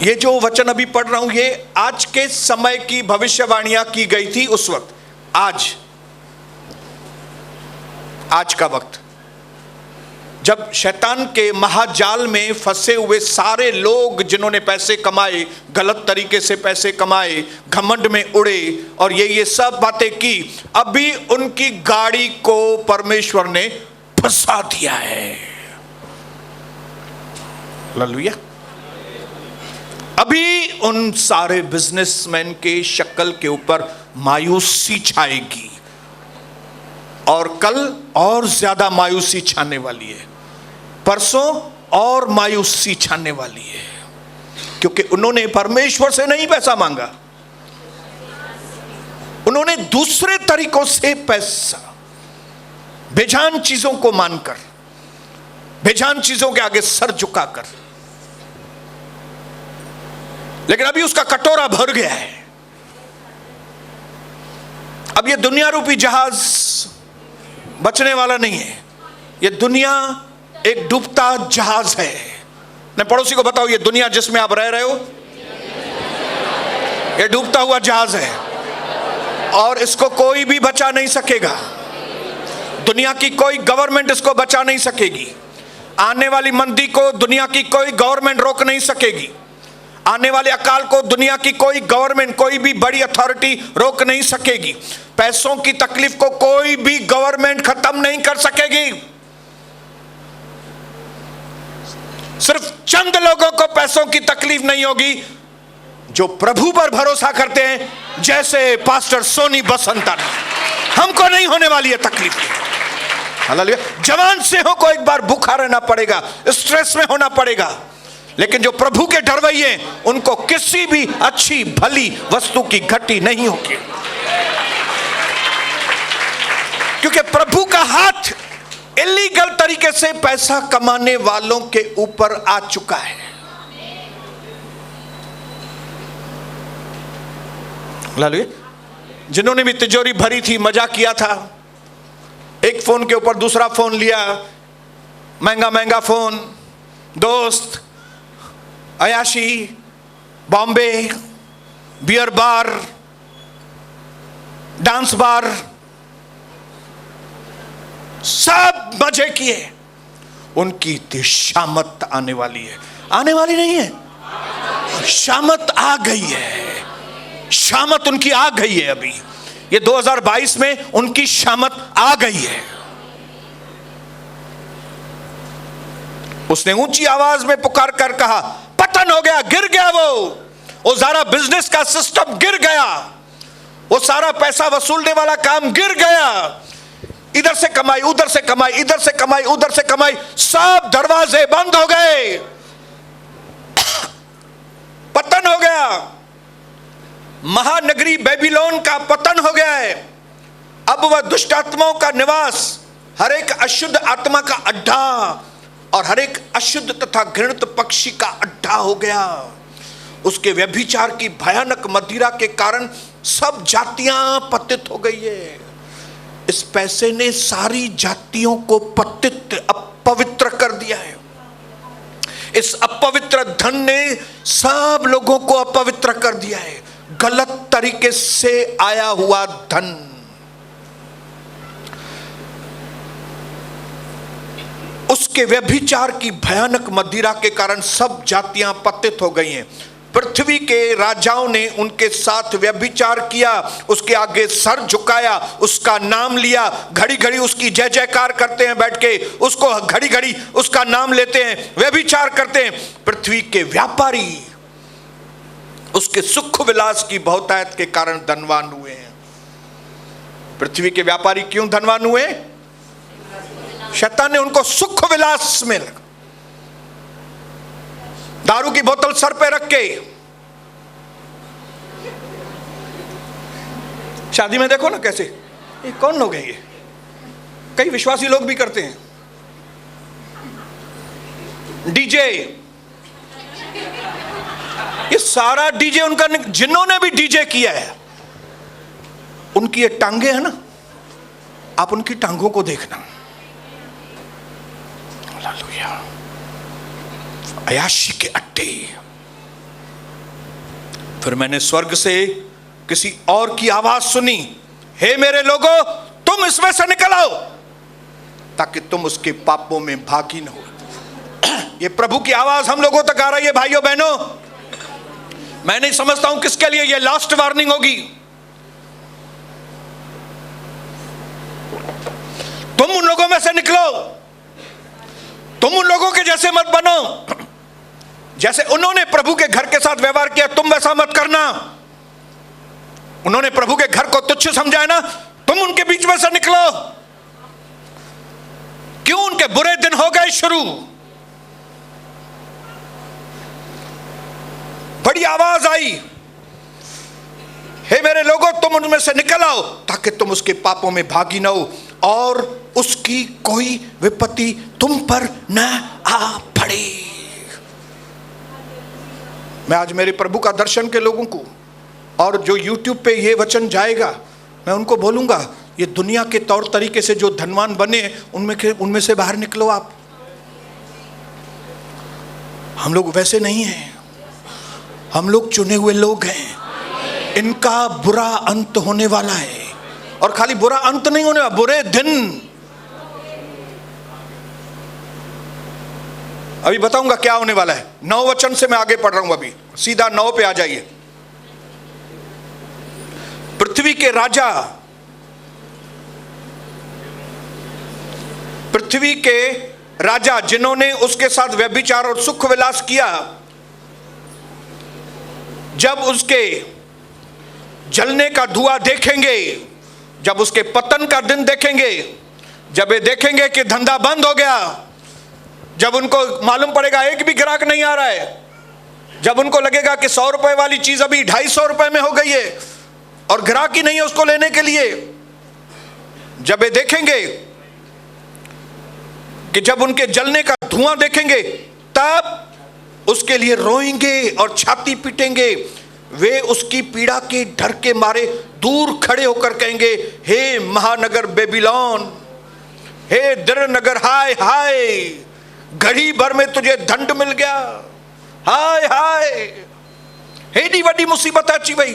ये जो वचन अभी पढ़ रहा हूं, ये आज के समय की भविष्यवाणियां की गई थी उस वक्त। आज का वक्त, जब शैतान के महाजाल में फंसे हुए सारे लोग जिन्होंने पैसे कमाए, गलत तरीके से पैसे कमाए, घमंड में उड़े और ये सब बातें की, अभी उनकी गाड़ी को परमेश्वर ने फंसा दिया है। हालेलुया। अभी उन सारे बिजनेसमैन के शक्ल के ऊपर मायूसी छाएगी और कल और ज्यादा मायूसी छाने वाली है, परसों और मायूसी छाने वाली है, क्योंकि उन्होंने परमेश्वर से नहीं पैसा मांगा, उन्होंने दूसरे तरीकों से पैसा, बेजान चीजों को मानकर, बेजान चीजों के आगे सर झुकाकर। लेकिन अभी उसका कटोरा भर गया है। अब ये दुनिया रूपी जहाज बचने वाला नहीं है। ये दुनिया एक डूबता जहाज है। मैं पड़ोसी को बताओ, ये दुनिया जिसमें आप रह रहे हो, ये डूबता हुआ जहाज है और इसको कोई भी बचा नहीं सकेगा। दुनिया की कोई गवर्नमेंट इसको बचा नहीं सकेगी। आने वाली मंदी को दुनिया की कोई गवर्नमेंट रोक नहीं सकेगी। आने वाले अकाल को दुनिया की कोई गवर्नमेंट, कोई भी बड़ी अथॉरिटी रोक नहीं सकेगी। पैसों की तकलीफ को कोई भी गवर्नमेंट खत्म नहीं कर सकेगी। सिर्फ चंद लोगों को पैसों की तकलीफ नहीं होगी जो प्रभु पर भरोसा करते हैं, जैसे पास्टर सोनी बसंतन। हमको नहीं होने वाली है तकलीफ। हालेलुया। जवान से हो को एक बार भूखा रहना पड़ेगा, स्ट्रेस में होना पड़ेगा, लेकिन जो प्रभु के डरवैये, उनको किसी भी अच्छी भली वस्तु की घटी नहीं होगी, क्योंकि प्रभु का हाथ इलीगल तरीके से पैसा कमाने वालों के ऊपर आ चुका है। हालेलुया। जिन्होंने भी तिजोरी भरी थी, मजा किया था, एक फोन के ऊपर दूसरा फोन लिया, महंगा महंगा फोन, दोस्त, अयाशी, Bombay, beer bar, dance bar, सब मजे किए। उनकी शामत आने वाली है। आने वाली नहीं है, शामत आ गई है। शामत उनकी आ गई है। अभी ये 2022 में उनकी शामत आ गई है। उसने ऊंची आवाज में पुकार कर कहा, पतन हो गया, गिर गया। वो सारा बिजनेस का सिस्टम गिर गया, वो सारा पैसा वसूलने वाला काम गिर गया। इधर से कमाई, उधर से कमाई, इधर से कमाई, उधर से कमाई, सब दरवाजे बंद हो गए। पतन हो गया। महानगरी बेबीलोन का पतन हो गया है। अब वह दुष्ट आत्माओं का निवास, हर एक अशुद्ध आत्मा का अड्डा और हर एक अशुद्ध तथा घृणित पक्षी का अड्डा हो गया। उसके व्यभिचार की भयानक मदिरा के कारण सब जातियां पतित हो गई है। इस पैसे ने सारी जातियों को पतित, अपवित्र कर दिया है। इस अपवित्र धन ने सब लोगों को अपवित्र कर दिया है। गलत तरीके से आया हुआ धन। उसके व्यभिचार की भयानक मदिरा के कारण सब जातियां पतित हो गई हैं। पृथ्वी के राजाओं ने उनके साथ व्यभिचार किया, उसके आगे सर झुकाया, उसका नाम लिया, घड़ी घड़ी उसकी जय जयकार करते हैं बैठ के, उसको घड़ी घड़ी उसका नाम लेते हैं, व्यभिचार करते हैं। पृथ्वी के व्यापारी उसके सुख विलास की बहुतायत के कारण धनवान हुए हैं। पृथ्वी के व्यापारी क्यों धनवान हुए? शैतान ने उनको सुख विलास में, दारू की बोतल सर पे रख के, शादी में देखो ना कैसे, ये कौन लोग हैं? ये कई विश्वासी लोग भी करते हैं। डीजे, ये सारा डीजे उनका, जिन्होंने भी डीजे किया है उनकी ये टांगे है ना, आप उनकी टांगों को देखना। हालेलुया। अयाशी के अड्डे, फिर मैंने स्वर्ग से किसी और की आवाज सुनी, हे मेरे लोगों, तुम इसमें से निकल आओ ताकि तुम उसके पापों में भागी न हो। ये प्रभु की आवाज हम लोगों तक आ रही है भाइयों बहनों। मैं नहीं समझता हूं किसके लिए ये लास्ट वार्निंग होगी। तुम उन लोगों में से निकलो, तुम उन लोगों के जैसे मत बनो, जैसे उन्होंने प्रभु के घर के साथ व्यवहार किया तुम वैसा मत करना। उन्होंने प्रभु के घर को तुच्छ समझा है ना, तुम उनके बीच में से निकलो। क्यों? उनके बुरे दिन हो गए शुरू। बड़ी आवाज आई, हे मेरे लोगों, तुम उनमें से निकल आओ ताकि तुम उसके पापों में भागी न हो और उसकी कोई विपत्ति तुम पर न आ पड़े। मैं आज मेरे प्रभु का दर्शन के लोगों को, और जो YouTube पे ये वचन जाएगा, मैं उनको बोलूंगा, ये दुनिया के तौर तरीके से जो धनवान बने उनमें से बाहर निकलो आप। हम लोग वैसे नहीं हैं, हम लोग चुने हुए लोग हैं। इनका बुरा अंत होने वाला है, और खाली बुरा अंत नहीं होने वाला, बुरे दिन। अभी बताऊंगा क्या होने वाला है। 9 वचन से मैं आगे पढ़ रहा हूं, अभी सीधा 9 पे आ जाइए। पृथ्वी के राजा, पृथ्वी के राजा जिन्होंने उसके साथ व्यभिचार और सुख विलास किया, जब उसके जलने का धुआं देखेंगे, जब उसके पतन का दिन देखेंगे, जब ये देखेंगे कि धंधा बंद हो गया, जब उनको मालूम पड़ेगा एक भी ग्राहक नहीं आ रहा है, जब उनको लगेगा कि 100 रुपए वाली चीज अभी 250 रुपए में हो गई है और ग्राहक ही नहीं है उसको लेने के लिए, जब ये देखेंगे कि जब उनके जलने का धुआं देखेंगे, तब उसके लिए रोएंगे और छाती पीटेंगे। वे उसकी पीड़ा के डर के मारे दूर खड़े होकर कहेंगे, हे महानगर बेबीलोन, हे दृढ़ नगर, हाय हाय, घड़ी भर में तुझे दंड मिल गया, हाय हाय, एडी बड़ी मुसीबत आची भाई,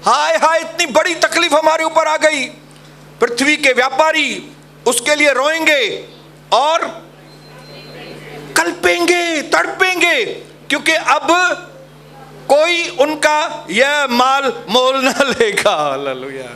हाय हाय, इतनी बड़ी तकलीफ हमारे ऊपर आ गई। पृथ्वी के व्यापारी उसके लिए रोएंगे और कल्पेंगे, तड़पेंगे, क्योंकि अब कोई उनका यह माल मोल न लेगा। हालेलुया।